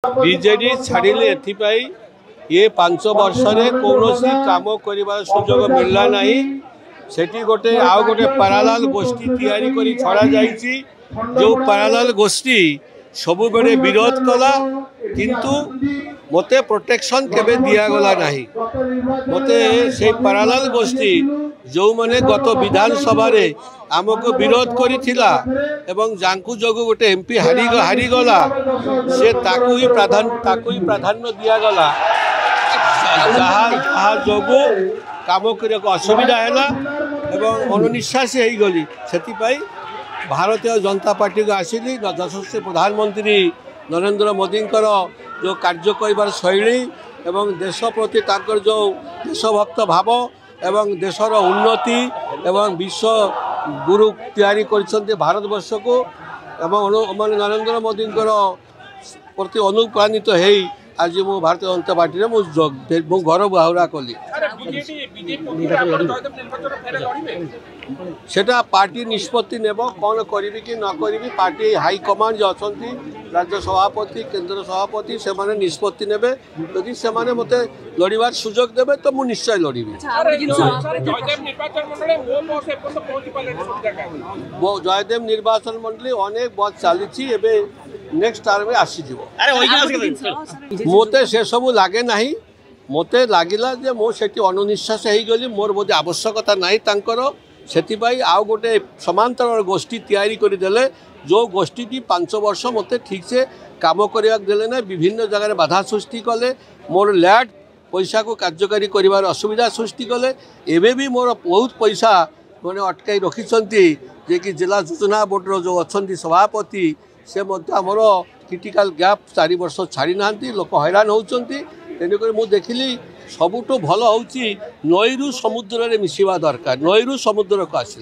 BJD छाड़िले एथिपाई ये 5 वर्ष कौन काम कर सुजोग मिलला नहीं सेठी गोटे आउ गोटे पैरालाल गोष्ठी तैयारी करी छड़ा जाइछि जो पैरालाल गोष्ठी सबु बेले विरोध कला किंतु मते प्रोटेक्शन केबे दिया गला नहीं मते से पैरालाल गोष्ठी जो माने गत विधानसभा रे आमको विरोध करिथिला एवं जांकु जोगु गोटे एमपी हारी गला से ताकु ही प्राधान्य दिया गला जहाँ जोगु काम करने को असुविधा है एवं अनुनिश्वास हो गली से भारतीय जनता पार्टी को आसिली यशस्वी प्रधानमंत्री नरेंद्र मोदी जो कार्य कर शैली एवं देश प्रति ताकर जो देशभक्त भाव एवं देशर उन्नति एवं विश्व गुरु तैयारी कर भारतवर्ष को एवं नरेंद्र मोदी प्रति अनुप्राणित हो आज मु भारतीय जनता पार्टी मु घर बाहुरा कली सेटा पार्टी निष्पत्ति नेब कौन करी कि न करी पार्टी हाईकमांड जो अच्छा राज्य सभापति केंद्र सभापति से माने निष्पत्ति नेबे यदि से माने मते लड़ीबार सुजोग देबे तो मु निश्चय लड़ीबी। जयदेव निर्वाचन मंडली अनेक बहुत चली नेक्स्ट टाइम आसी मते से सब लगे ना मते लगिला जे मो सेठी अनुनिश्वास हो गली मोर बोधे आवश्यकता नहीं तांकर सेतिबाई आउ गोटे समांतर गोष्ठी तैयारी करदेले जो गोष्ठी की 5 वर्ष मते ठीक से काम करने देले ना विभिन्न जगह बाधा सृष्टि कले मोर लैट पैसा को कार्यकारी कर असुविधा सृष्टि कले एवं भी मोर बहुत पैसा मैंने अटकाई रखिंट जे कि जिला योजना बोर्डर जो अच्छा सभापति से आमर क्रिटिकल गैप 4 वर्ष छाड़ी ना लोक हैरान होती तेणुक मुझे देखिली सबुठ भल हूँ नईरू समुद्र में मिसवा दरकार नईरू समुद्र को आस।